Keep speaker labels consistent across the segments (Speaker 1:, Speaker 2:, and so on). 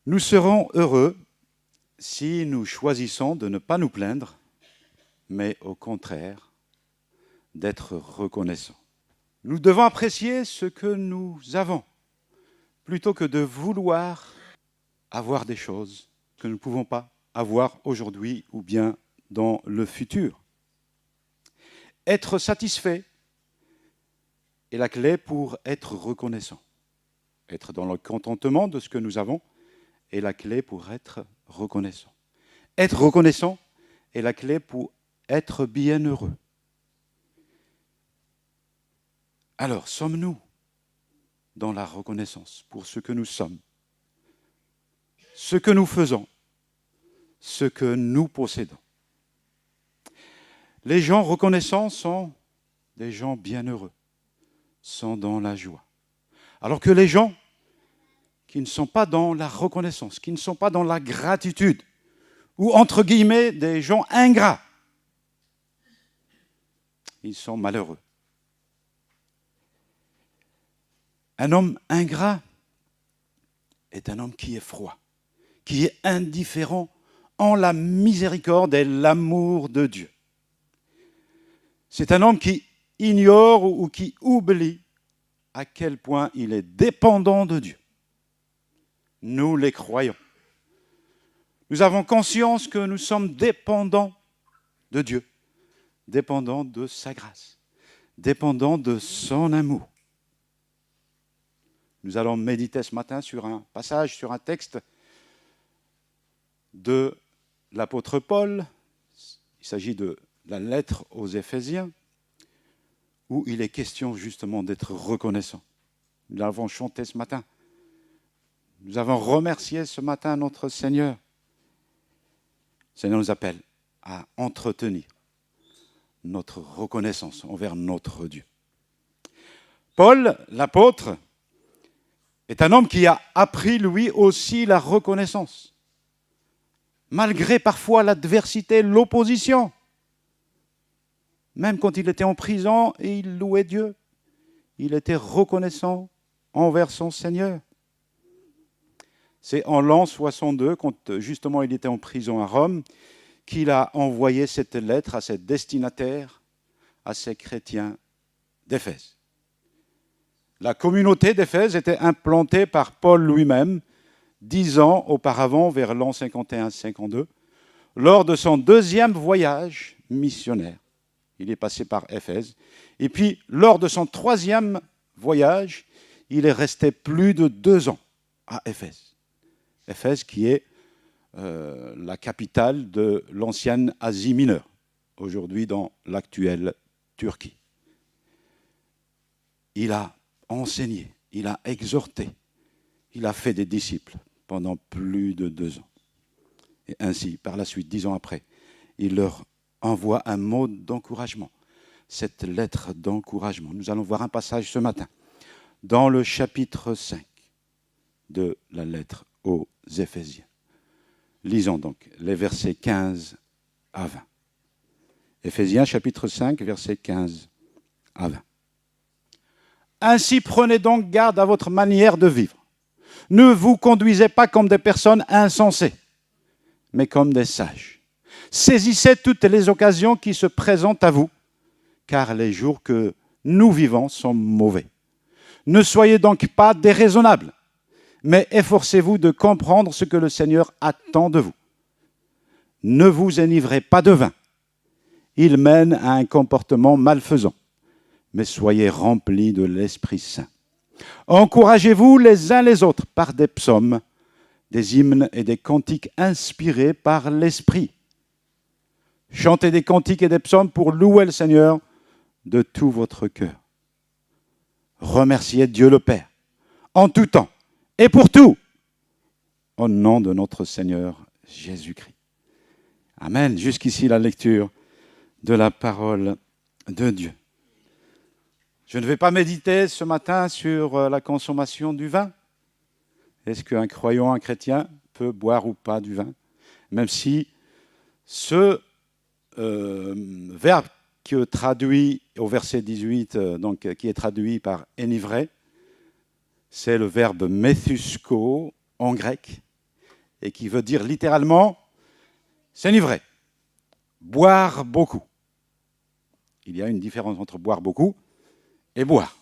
Speaker 1: Nous serons heureux si nous choisissons de ne pas nous plaindre, mais au contraire, d'être reconnaissants. Nous devons apprécier ce que nous avons, plutôt que de vouloir avoir des choses que nous ne pouvons pas avoir aujourd'hui ou bien dans le futur. Être satisfait est la clé pour être reconnaissant. Être dans le contentement de ce que nous avons est la clé pour être reconnaissant. Être reconnaissant est la clé pour être bienheureux. Alors, sommes-nous dans la reconnaissance pour ce que nous sommes, ce que nous faisons, ce que nous possédons? Les gens reconnaissants sont des gens bienheureux, sont dans la joie. Alors que les gens qui ne sont pas dans la reconnaissance, qui ne sont pas dans la gratitude, ou entre guillemets des gens ingrats, ils sont malheureux. Un homme ingrat est un homme qui est froid, qui est indifférent en la miséricorde et l'amour de Dieu. C'est un homme qui ignore ou qui oublie à quel point il est dépendant de Dieu. Nous les croyons. Nous avons conscience que nous sommes dépendants de Dieu, dépendants de sa grâce, dépendants de son amour. Nous allons méditer ce matin sur un passage, sur un texte de l'apôtre Paul. Il s'agit de la lettre aux Éphésiens, où il est question justement d'être reconnaissant. Nous l'avons chanté ce matin. Nous avons remercié ce matin notre Seigneur. Le Seigneur nous appelle à entretenir notre reconnaissance envers notre Dieu. Paul, l'apôtre, est un homme qui a appris lui aussi la reconnaissance, malgré parfois l'adversité, l'opposition. Même quand il était en prison et il louait Dieu, il était reconnaissant envers son Seigneur. C'est en l'an 62, quand justement il était en prison à Rome, qu'il a envoyé cette lettre à ses destinataires, à ces chrétiens d'Éphèse. La communauté d'Éphèse était implantée par Paul lui-même 10 ans auparavant, vers l'an 51-52, lors de son deuxième voyage missionnaire. Il est passé par Éphèse. Et puis, lors de son troisième voyage, il est resté plus de 2 ans à Éphèse. Éphèse qui est la capitale de l'ancienne Asie mineure, aujourd'hui dans l'actuelle Turquie. Il a enseigné, il a exhorté, il a fait des disciples pendant plus de 2 ans. Et ainsi, par la suite, 10 ans après, il leur envoie un mot d'encouragement, cette lettre d'encouragement. Nous allons voir un passage ce matin, dans le chapitre 5 de la lettre aux Éphésiens. Lisons donc les versets 15 à 20. Éphésiens chapitre 5, versets 15 à 20. Ainsi prenez donc garde à votre manière de vivre. Ne vous conduisez pas comme des personnes insensées, mais comme des sages. Saisissez toutes les occasions qui se présentent à vous, car les jours que nous vivons sont mauvais. Ne soyez donc pas déraisonnables, mais efforcez-vous de comprendre ce que le Seigneur attend de vous. Ne vous enivrez pas de vin. Il mène à un comportement malfaisant, mais soyez remplis de l'Esprit Saint. Encouragez-vous les uns les autres par des psaumes, des hymnes et des cantiques inspirés par l'Esprit. Chantez des cantiques et des psaumes pour louer le Seigneur de tout votre cœur. Remerciez Dieu le Père en tout temps et pour tout, au nom de notre Seigneur Jésus-Christ. Amen. Jusqu'ici la lecture de la parole de Dieu. Je ne vais pas méditer ce matin sur la consommation du vin. Est-ce qu'un croyant, un chrétien, peut boire ou pas du vin? Même si ce verbe qui est traduit au verset 18, donc, qui est traduit par enivrer, c'est le verbe methusko en grec, et qui veut dire littéralement s'enivrer, boire beaucoup. Il y a une différence entre boire beaucoup et boire.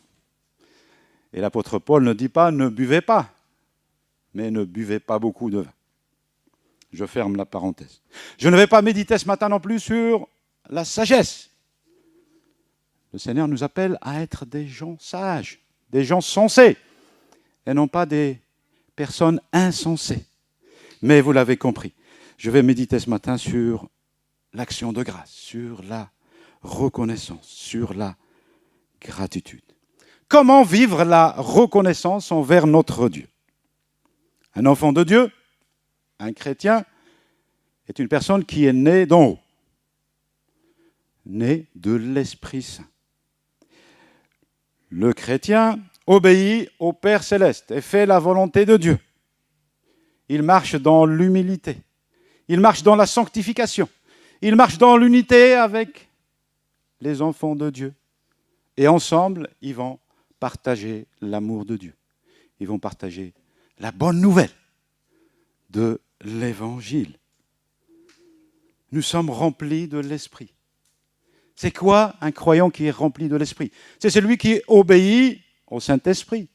Speaker 1: Et l'apôtre Paul ne dit pas ne buvez pas, mais ne buvez pas beaucoup de vin. Je ferme la parenthèse. Je ne vais pas méditer ce matin non plus sur la sagesse. Le Seigneur nous appelle à être des gens sages, des gens sensés, et non pas des personnes insensées. Mais vous l'avez compris, je vais méditer ce matin sur l'action de grâce, sur la reconnaissance, sur la gratitude. Comment vivre la reconnaissance envers notre Dieu? Un enfant de Dieu, un chrétien, est une personne qui est née d'en haut, née de l'Esprit Saint. Le chrétien obéit au Père céleste et fait la volonté de Dieu. Il marche dans l'humilité, il marche dans la sanctification, il marche dans l'unité avec les enfants de Dieu. Et ensemble, ils vont partager l'amour de Dieu. Ils vont partager la bonne nouvelle de l'Évangile. Nous sommes remplis de l'Esprit. C'est quoi un croyant qui est rempli de l'Esprit? C'est celui qui obéit au Saint-Esprit.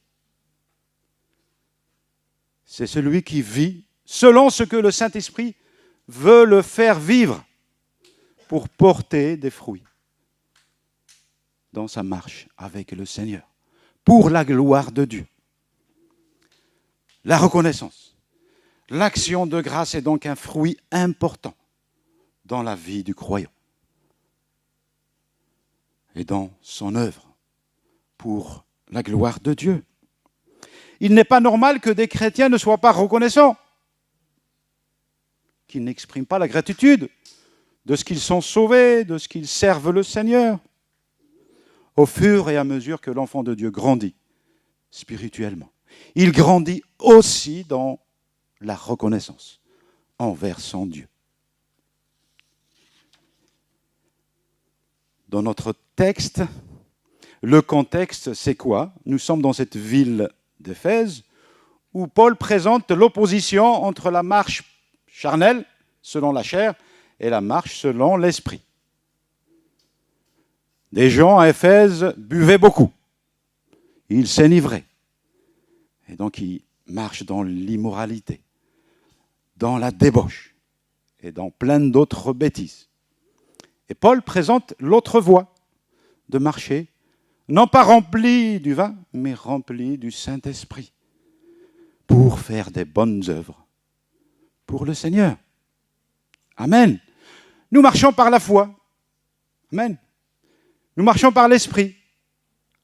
Speaker 1: C'est celui qui vit selon ce que le Saint-Esprit veut le faire vivre pour porter des fruits dans sa marche avec le Seigneur, pour la gloire de Dieu. La reconnaissance, l'action de grâce est donc un fruit important dans la vie du croyant et dans son œuvre pour la gloire de Dieu. Il n'est pas normal que des chrétiens ne soient pas reconnaissants, qu'ils n'expriment pas la gratitude de ce qu'ils sont sauvés, de ce qu'ils servent le Seigneur. Au fur et à mesure que l'enfant de Dieu grandit spirituellement, il grandit aussi dans la reconnaissance envers son Dieu. Dans notre texte, le contexte, c'est quoi? Nous sommes dans cette ville d'Éphèse où Paul présente l'opposition entre la marche charnelle, selon la chair, et la marche selon l'esprit. Des gens à Éphèse buvaient beaucoup. Ils s'enivraient. Et donc ils marchent dans l'immoralité, dans la débauche et dans plein d'autres bêtises. Et Paul présente l'autre voie de marcher, non pas rempli du vin, mais rempli du Saint-Esprit, pour faire des bonnes œuvres pour le Seigneur. Amen. Nous marchons par la foi. Amen. Nous marchons par l'Esprit.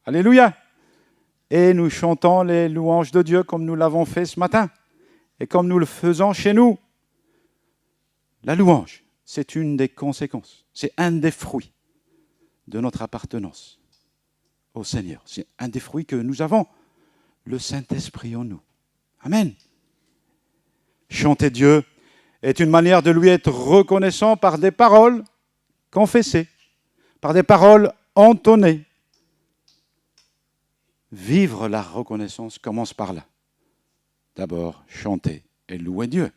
Speaker 1: Alléluia. Et nous chantons les louanges de Dieu comme nous l'avons fait ce matin et comme nous le faisons chez nous. La louange, c'est une des conséquences, c'est un des fruits de notre appartenance au Seigneur. C'est un des fruits que nous avons, le Saint-Esprit en nous. Amen. Chanter Dieu est une manière de lui être reconnaissant par des paroles confessées, par des paroles entonnées. Vivre la reconnaissance commence par là. D'abord, chanter et louer Dieu.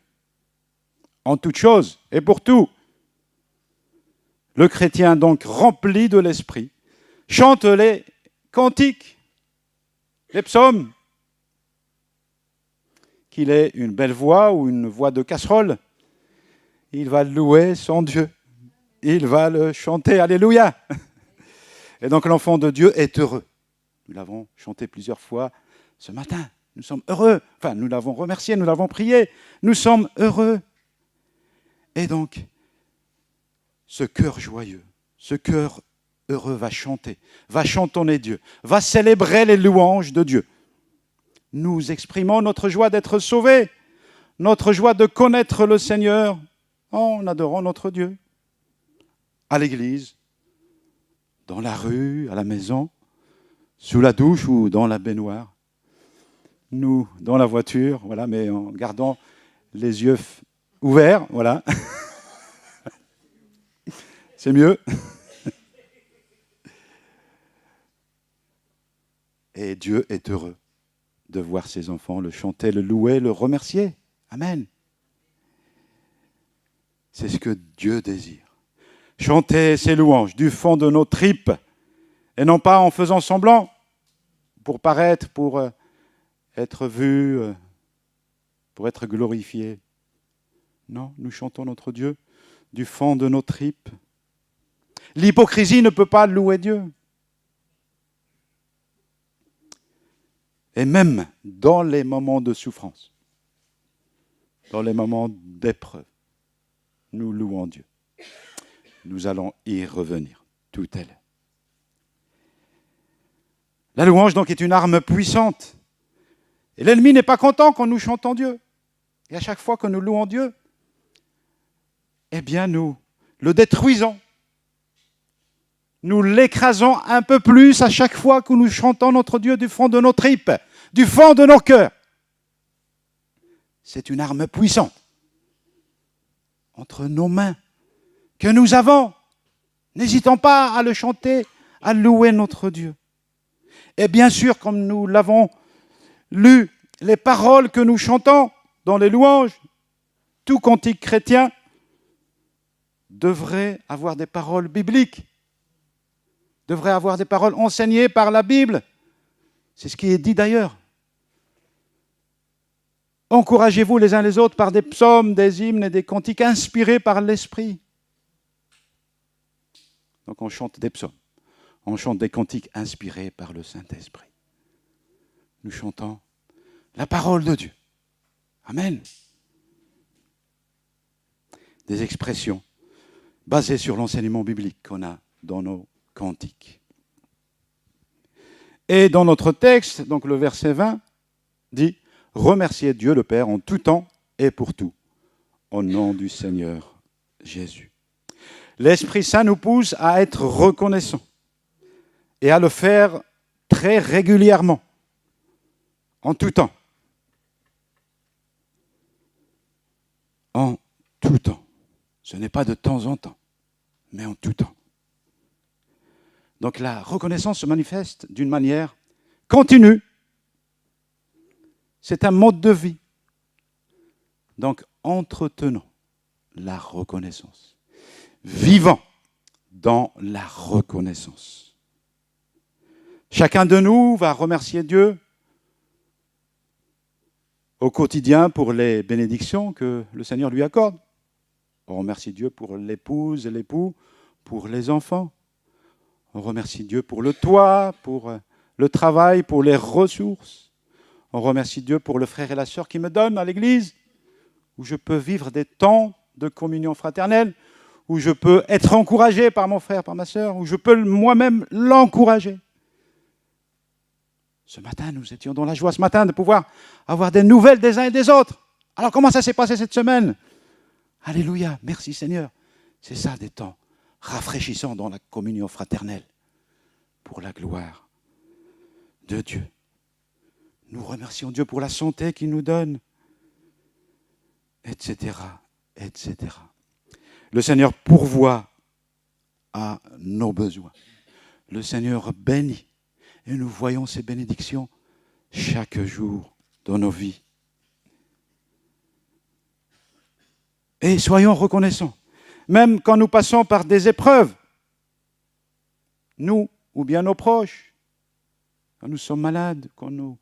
Speaker 1: En toute chose et pour tout. Le chrétien, donc rempli de l'Esprit, chante les cantiques, les psaumes. Qu'il ait une belle voix ou une voix de casserole, il va louer son Dieu. Il va le chanter. Alléluia. Et donc l'enfant de Dieu est heureux. Nous l'avons chanté plusieurs fois ce matin. Nous sommes heureux. Enfin, nous l'avons remercié, nous l'avons prié. Nous sommes heureux. Et donc, ce cœur joyeux, ce cœur heureux va chanter, va chantonner Dieu, va célébrer les louanges de Dieu. Nous exprimons notre joie d'être sauvés, notre joie de connaître le Seigneur en adorant notre Dieu. À l'église, dans la rue, à la maison, sous la douche ou dans la baignoire. Nous, dans la voiture, voilà, mais en gardant les yeux ouverts, voilà. C'est mieux. Et Dieu est heureux de voir ses enfants le chanter, le louer, le remercier. Amen. C'est ce que Dieu désire. Chanter ses louanges du fond de nos tripes, et non pas en faisant semblant, pour paraître, pour être vu, pour être glorifié. Non, nous chantons notre Dieu du fond de nos tripes. L'hypocrisie ne peut pas louer Dieu. Et même dans les moments de souffrance, dans les moments d'épreuve, nous louons Dieu. Nous allons y revenir, tout à l'heure. La louange, donc, est une arme puissante. Et l'ennemi n'est pas content quand nous chantons Dieu. Et à chaque fois que nous louons Dieu, eh bien, nous le détruisons. Nous l'écrasons un peu plus à chaque fois que nous chantons notre Dieu du fond de nos tripes, du fond de nos cœurs. C'est une arme puissante entre nos mains que nous avons. N'hésitons pas à le chanter, à louer notre Dieu. Et bien sûr, comme nous l'avons lu, les paroles que nous chantons dans les louanges, tout cantique chrétien devrait avoir des paroles bibliques, devrait avoir des paroles enseignées par la Bible. C'est ce qui est dit d'ailleurs. Encouragez-vous les uns les autres par des psaumes, des hymnes et des cantiques inspirés par l'Esprit. Donc on chante des psaumes, on chante des cantiques inspirés par le Saint-Esprit. Nous chantons la parole de Dieu. Amen. Des expressions basées sur l'enseignement biblique qu'on a dans nos cantiques. Et dans notre texte, donc le verset 20, dit « Remerciez Dieu le Père en tout temps et pour tout, au nom du Seigneur Jésus. » L'Esprit Saint nous pousse à être reconnaissants et à le faire très régulièrement, en tout temps. En tout temps. Ce n'est pas de temps en temps, mais en tout temps. Donc la reconnaissance se manifeste d'une manière continue. C'est un mode de vie. Donc entretenons la reconnaissance. Vivant dans la reconnaissance. Chacun de nous va remercier Dieu au quotidien pour les bénédictions que le Seigneur lui accorde. On remercie Dieu pour l'épouse et l'époux, pour les enfants. On remercie Dieu pour le toit, pour le travail, pour les ressources. On remercie Dieu pour le frère et la sœur qui me donnent à l'église, où je peux vivre des temps de communion fraternelle, où je peux être encouragé par mon frère, par ma sœur, où je peux moi-même l'encourager. Ce matin, nous étions dans la joie ce matin de pouvoir avoir des nouvelles des uns et des autres. Alors comment ça s'est passé cette semaine? Alléluia, merci Seigneur. C'est ça des temps rafraîchissants dans la communion fraternelle pour la gloire de Dieu. Nous remercions Dieu pour la santé qu'il nous donne, etc., etc. Le Seigneur pourvoit à nos besoins. Le Seigneur bénit. Et nous voyons ces bénédictions chaque jour dans nos vies. Et soyons reconnaissants. Même quand nous passons par des épreuves, nous ou bien nos proches, quand nous sommes malades, quand nos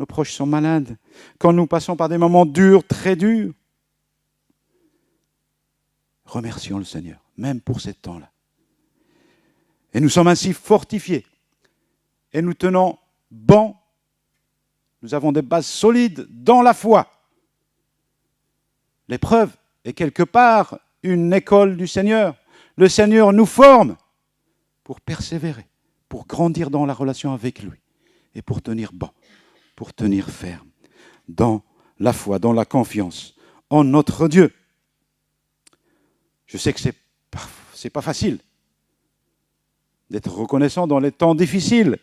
Speaker 1: proches sont malades, quand nous passons par des moments durs, très durs, remercions le Seigneur, même pour ces temps-là. Et nous sommes ainsi fortifiés. Et nous tenons bon. Nous avons des bases solides dans la foi. L'épreuve est quelque part une école du Seigneur. Le Seigneur nous forme pour persévérer, pour grandir dans la relation avec lui et pour tenir bon, pour tenir ferme dans la foi, dans la confiance en notre Dieu. Je sais que c'est pas facile d'être reconnaissant dans les temps difficiles,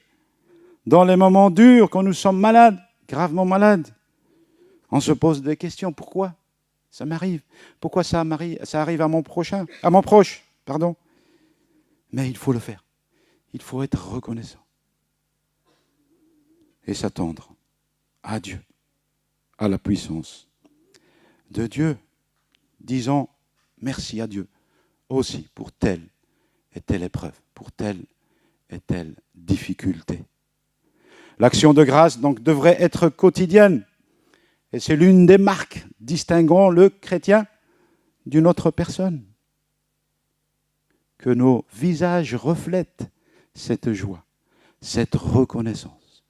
Speaker 1: dans les moments durs, quand nous sommes malades, gravement malades. On se pose des questions. Pourquoi ça m'arrive? Pourquoi ça arrive à mon proche? Mais il faut le faire. Il faut être reconnaissant. Et s'attendre à Dieu, à la puissance de Dieu. Disons merci à Dieu aussi pour telle et telle épreuve, pour telle et telle difficulté. L'action de grâce donc devrait être quotidienne et c'est l'une des marques distinguant le chrétien d'une autre personne. Que nos visages reflètent cette joie, cette reconnaissance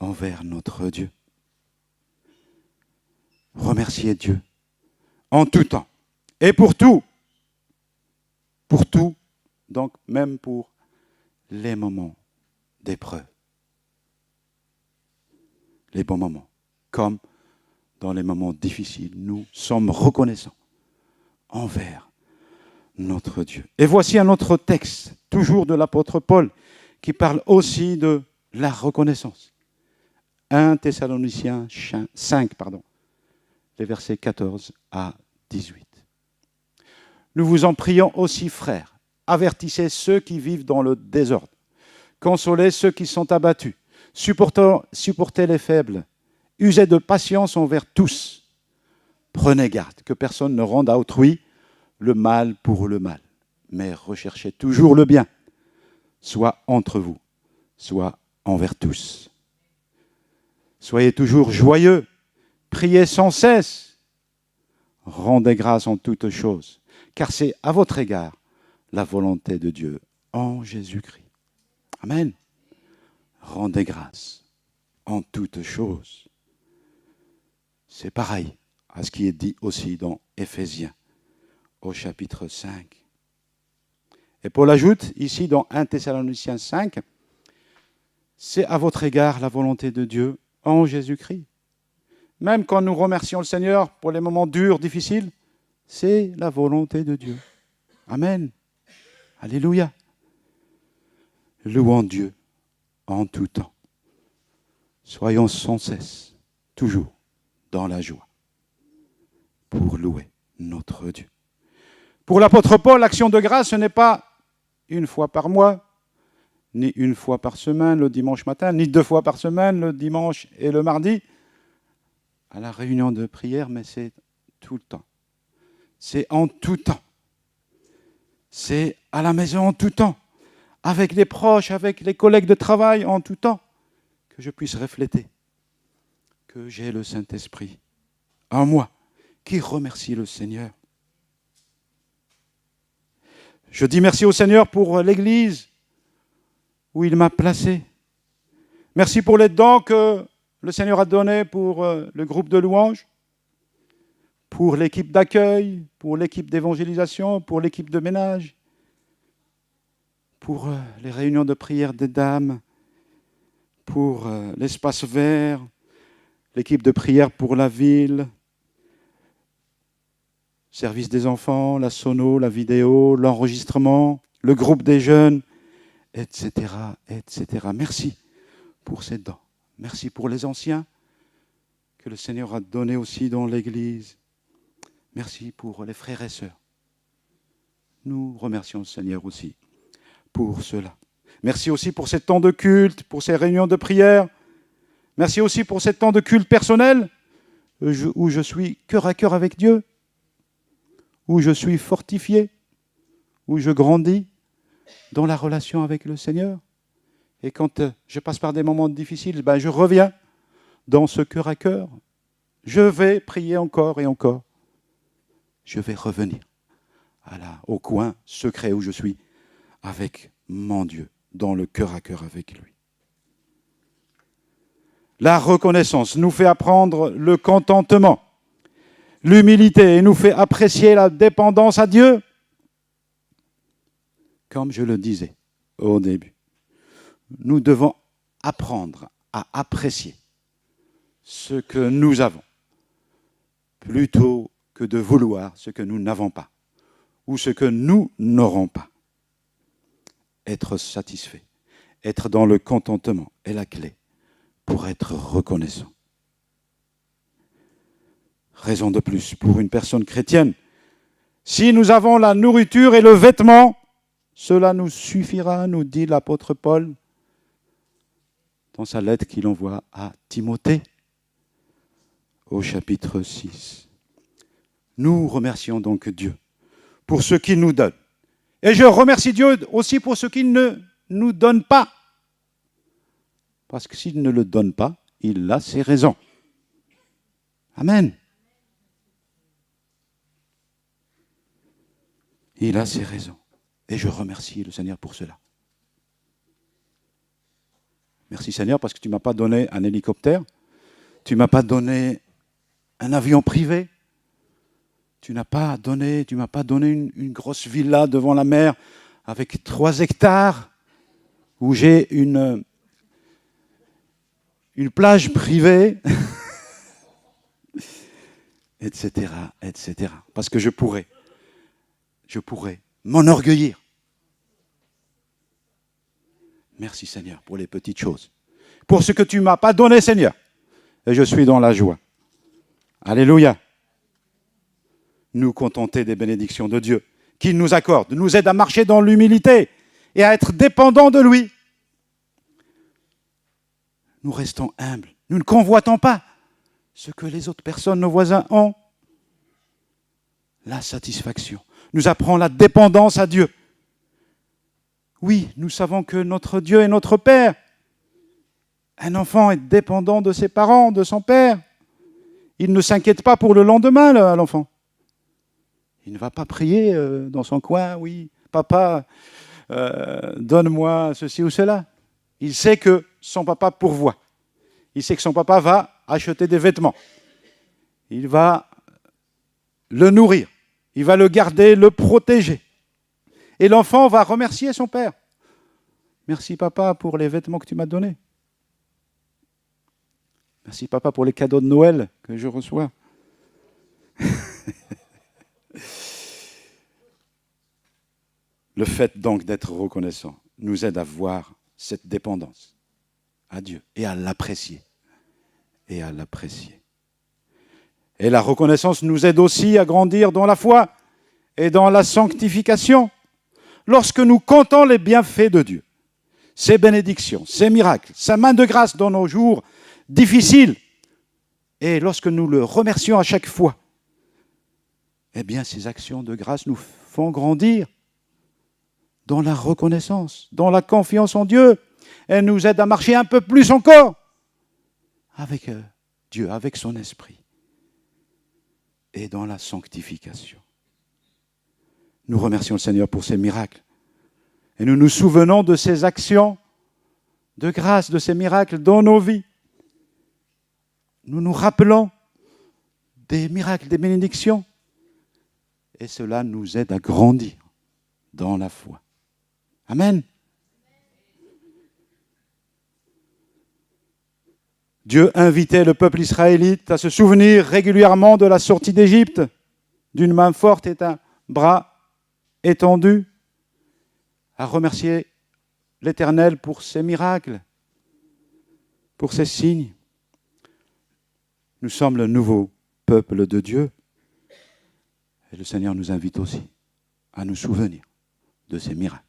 Speaker 1: envers notre Dieu. Remercier Dieu en tout temps et pour tout, donc même pour les moments d'épreuve, les bons moments, comme dans les moments difficiles, nous sommes reconnaissants envers notre Dieu. Et voici un autre texte, toujours de l'apôtre Paul, qui parle aussi de la reconnaissance. 1 Thessaloniciens 5, les versets 14 à 18. Nous vous en prions aussi, frères, avertissez ceux qui vivent dans le désordre, consolez ceux qui sont abattus, supportez les faibles, usez de patience envers tous. Prenez garde que personne ne rende à autrui le mal pour le mal, mais recherchez toujours le bien, soit entre vous, soit envers tous. Soyez toujours joyeux, priez sans cesse, rendez grâce en toutes choses, car c'est à votre égard la volonté de Dieu en Jésus-Christ. Amen. Rendez grâce en toutes choses. C'est pareil à ce qui est dit aussi dans Éphésiens, au chapitre 5. Et Paul ajoute ici dans 1 Thessaloniciens 5, c'est à votre égard la volonté de Dieu en Jésus-Christ. Même quand nous remercions le Seigneur pour les moments durs, difficiles, c'est la volonté de Dieu. Amen. Alléluia. Louons Dieu en tout temps. Soyons sans cesse, toujours dans la joie, pour louer notre Dieu. Pour l'apôtre Paul, l'action de grâce, ce n'est pas une fois par mois, ni une fois par semaine le dimanche matin, ni 2 fois par semaine le dimanche et le mardi, à la réunion de prière, mais c'est tout le temps. C'est en tout temps. C'est à la maison en tout temps, avec les proches, avec les collègues de travail en tout temps, que je puisse refléter que j'ai le Saint-Esprit en moi qui remercie le Seigneur. Je dis merci au Seigneur pour l'Église où il m'a placé. Merci pour les dons que le Seigneur a donnés pour le groupe de louanges, pour l'équipe d'accueil, pour l'équipe d'évangélisation, pour l'équipe de ménage, pour les réunions de prière des dames, pour l'espace vert, l'équipe de prière pour la ville, service des enfants, la sono, la vidéo, l'enregistrement, le groupe des jeunes, etc., etc. Merci pour ces dons. Merci pour les anciens que le Seigneur a donnés aussi dans l'Église. Merci pour les frères et sœurs. Nous remercions le Seigneur aussi pour cela. Merci aussi pour ces temps de culte, pour ces réunions de prière. Merci aussi pour ces temps de culte personnel où je suis cœur à cœur avec Dieu, où je suis fortifié, où je grandis dans la relation avec le Seigneur. Et quand je passe par des moments difficiles, je reviens dans ce cœur à cœur. Je vais prier encore et encore. Je vais revenir au coin secret où je suis avec mon Dieu, dans le cœur à cœur avec lui. La reconnaissance nous fait apprendre le contentement, l'humilité et nous fait apprécier la dépendance à Dieu. Comme je le disais au début, nous devons apprendre à apprécier ce que nous avons, plutôt que de vouloir ce que nous n'avons pas ou ce que nous n'aurons pas. Être satisfait, être dans le contentement est la clé pour être reconnaissant. Raison de plus pour une personne chrétienne. Si nous avons la nourriture et le vêtement, cela nous suffira, nous dit l'apôtre Paul dans sa lettre qu'il envoie à Timothée au chapitre 6. Nous remercions donc Dieu pour ce qu'il nous donne. Et je remercie Dieu aussi pour ce qu'il ne nous donne pas. Parce que s'il ne le donne pas, il a ses raisons. Amen. Il a ses raisons. Et je remercie le Seigneur pour cela. Merci Seigneur parce que tu ne m'as pas donné un hélicoptère, tu ne m'as pas donné un avion privé, tu ne m'as pas donné une grosse villa devant la mer avec 3 hectares où j'ai une plage privée, etc., etc. Parce que je pourrais m'enorgueillir. Merci Seigneur pour les petites choses. Pour ce que tu ne m'as pas donné, Seigneur. Et je suis dans la joie. Alléluia. Nous contenter des bénédictions de Dieu qu'il nous accorde, nous aide à marcher dans l'humilité et à être dépendants de lui. Nous restons humbles. Nous ne convoitons pas ce que les autres personnes, nos voisins ont. La satisfaction nous apprend la dépendance à Dieu. Oui, nous savons que notre Dieu est notre Père. Un enfant est dépendant de ses parents, de son père. Il ne s'inquiète pas pour le lendemain, l'enfant. Il ne va pas prier dans son coin, oui, papa, donne-moi ceci ou cela. Il sait que son papa pourvoit. Il sait que son papa va acheter des vêtements. Il va le nourrir. Il va le garder, le protéger. Et l'enfant va remercier son père. Merci papa pour les vêtements que tu m'as donnés. Merci papa pour les cadeaux de Noël que je reçois. Le fait donc d'être reconnaissant nous aide à voir cette dépendance à Dieu et à l'apprécier. Et à l'apprécier. Et la reconnaissance nous aide aussi à grandir dans la foi et dans la sanctification. Lorsque nous comptons les bienfaits de Dieu, ses bénédictions, ses miracles, sa main de grâce dans nos jours difficiles, et lorsque nous le remercions à chaque fois, eh bien ces actions de grâce nous font grandir dans la reconnaissance, dans la confiance en Dieu. Elles nous aident à marcher un peu plus encore avec Dieu, avec son esprit, et dans la sanctification. Nous remercions le Seigneur pour ses miracles. Et nous nous souvenons de ses actions de grâce, de ses miracles dans nos vies. Nous nous rappelons des miracles, des bénédictions. Et cela nous aide à grandir dans la foi. Amen. Dieu invitait le peuple israélite à se souvenir régulièrement de la sortie d'Égypte, d'une main forte et un bras étendu, à remercier l'Éternel pour ses miracles, pour ses signes. Nous sommes le nouveau peuple de Dieu et le Seigneur nous invite aussi à nous souvenir de ces miracles,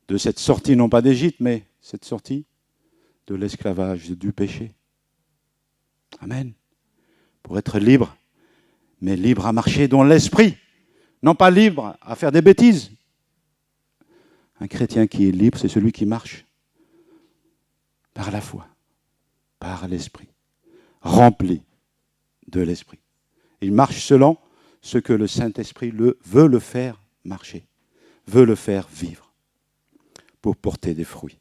Speaker 1: de cette sortie non pas d'Égypte, mais cette sortie de l'esclavage, du péché. Amen. Pour être libre, mais libre à marcher dans l'esprit, non pas libre à faire des bêtises. Un chrétien qui est libre, c'est celui qui marche par la foi, par l'esprit, rempli de l'esprit. Il marche selon ce que le Saint-Esprit veut le faire marcher, veut le faire vivre, pour porter des fruits.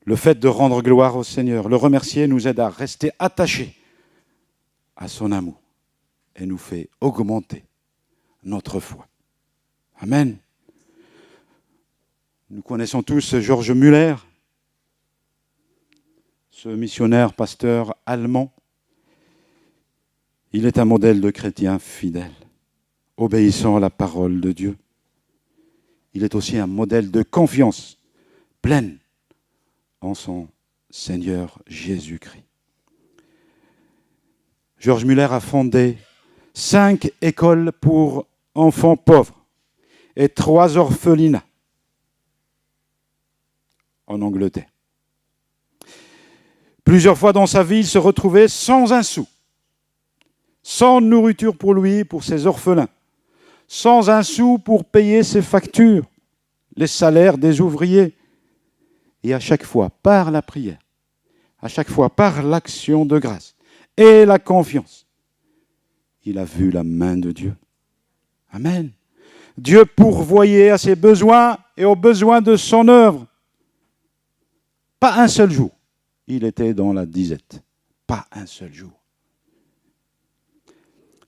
Speaker 1: Le fait de rendre gloire au Seigneur, le remercier, nous aide à rester attachés à son amour et nous fait augmenter notre foi. Amen. Nous connaissons tous George Müller, ce missionnaire, pasteur allemand. Il est un modèle de chrétien fidèle, obéissant à la parole de Dieu. Il est aussi un modèle de confiance pleine en son Seigneur Jésus-Christ. George Müller a fondé 5 écoles pour enfants pauvres et 3 orphelinats en Angleterre. Plusieurs fois dans sa vie, il se retrouvait sans un sou. sans nourriture pour lui et pour ses orphelins, sans un sou pour payer ses factures, les salaires des ouvriers. Et à chaque fois, par la prière, à chaque fois, par l'action de grâce et la confiance, il a vu la main de Dieu. Amen. Dieu pourvoyait à ses besoins et aux besoins de son œuvre. Pas un seul jour, il était dans la disette. Pas un seul jour.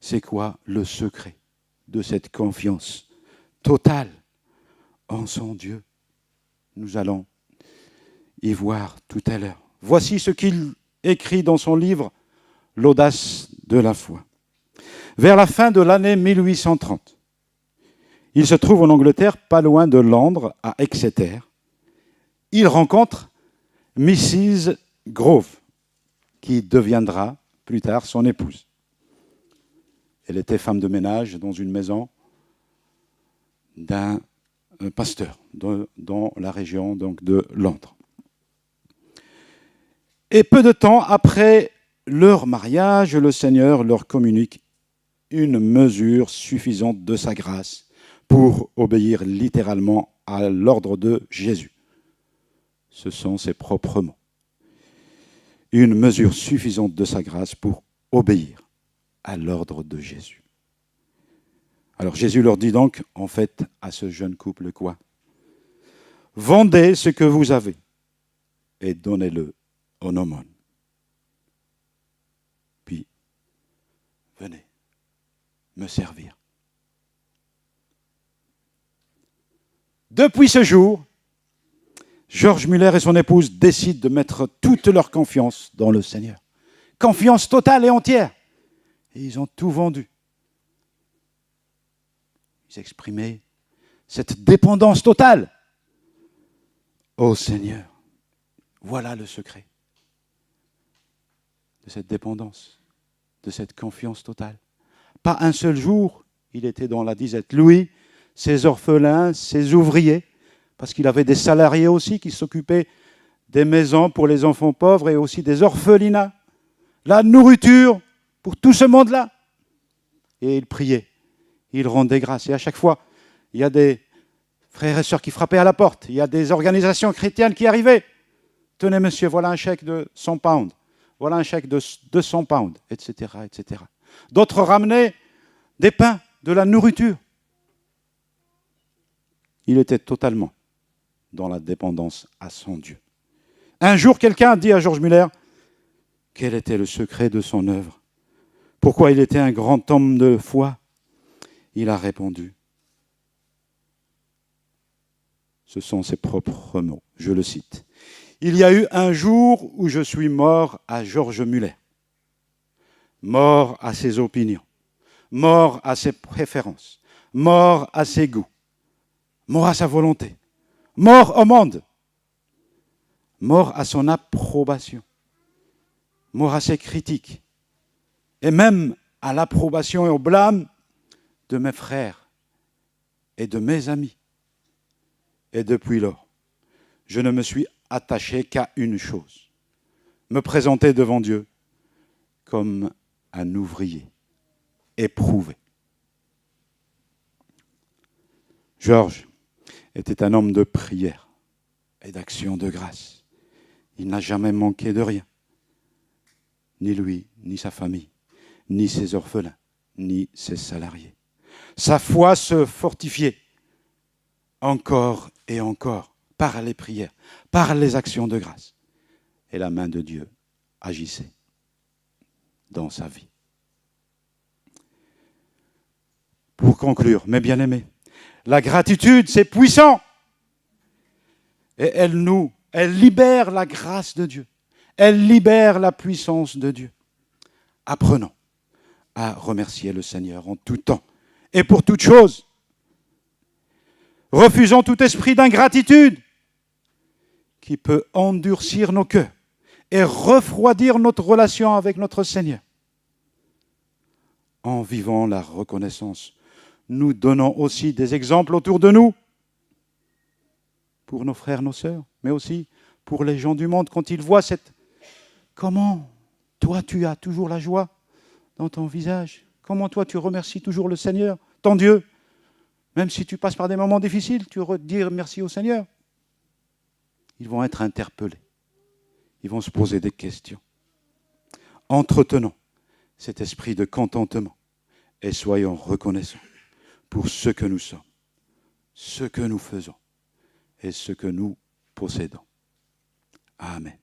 Speaker 1: C'est quoi le secret de cette confiance totale en son Dieu? Nous allons y voir tout à l'heure. Voici ce qu'il écrit dans son livre « L'audace de la foi ». Vers la fin de l'année 1830, il se trouve en Angleterre, pas loin de Londres, à Exeter. Il rencontre Mrs. Grove, qui deviendra plus tard son épouse. Elle était femme de ménage dans une maison d'un pasteur dans la région donc, de Londres. Et peu de temps après leur mariage, le Seigneur leur communique une mesure suffisante de sa grâce pour obéir littéralement à l'ordre de Jésus. Ce sont ses propres mots. Une mesure suffisante de sa grâce pour obéir à l'ordre de Jésus. Alors Jésus leur dit donc, en fait, à ce jeune couple quoi? Vendez ce que vous avez et donnez-le aux aumônes. Puis, venez me servir. Depuis ce jour, George Muller et son épouse décident de mettre toute leur confiance dans le Seigneur. Confiance totale et entière. Et ils ont tout vendu. Ils exprimaient cette dépendance totale au Seigneur. Voilà le secret de cette dépendance, de cette confiance totale. Pas un seul jour, il était dans la disette. Lui, ses orphelins, ses ouvriers, parce qu'il avait des salariés aussi qui s'occupaient des maisons pour les enfants pauvres et aussi des orphelinats. La nourriture pour tout ce monde-là. Et il priait, il rendait grâce. Et à chaque fois, il y a des frères et sœurs qui frappaient à la porte. Il y a des organisations chrétiennes qui arrivaient. Tenez, monsieur, voilà un chèque de 100 pounds. Voilà un chèque de 200 pounds, etc., etc. D'autres ramenaient des pains, de la nourriture. Il était totalement dans la dépendance à son Dieu. Un jour, quelqu'un a dit à George Muller quel était le secret de son œuvre. Pourquoi il était un grand homme de foi? Il a répondu. Ce sont ses propres mots, je le cite. Il y a eu un jour où je suis mort à George Muller, mort à ses opinions, mort à ses préférences, mort à ses goûts, mort à sa volonté, mort au monde, mort à son approbation, mort à ses critiques, et même à l'approbation et au blâme de mes frères et de mes amis. Et depuis lors, je ne me suis attaché qu'à une chose, me présenter devant Dieu comme un ouvrier éprouvé. Georges était un homme de prière et d'action de grâce. Il n'a jamais manqué de rien, ni lui, ni sa famille, ni ses orphelins, ni ses salariés. Sa foi se fortifiait encore et encore par les prières, par les actions de grâce. Et la main de Dieu agissait dans sa vie. Pour conclure, mes bien-aimés, la gratitude, c'est puissant. Et elle libère la grâce de Dieu. Elle libère la puissance de Dieu. Apprenons à remercier le Seigneur en tout temps et pour toute chose. Refusons tout esprit d'ingratitude qui peut endurcir nos cœurs et refroidir notre relation avec notre Seigneur. En vivant la reconnaissance, nous donnons aussi des exemples autour de nous pour nos frères, nos sœurs, mais aussi pour les gens du monde quand ils voient comment toi tu as toujours la joie dans ton visage. Comment toi, tu remercies toujours le Seigneur, ton Dieu. Même si tu passes par des moments difficiles, tu dis merci au Seigneur. Ils vont être interpellés. Ils vont se poser des questions. Entretenons cet esprit de contentement et soyons reconnaissants pour ce que nous sommes, ce que nous faisons et ce que nous possédons. Amen.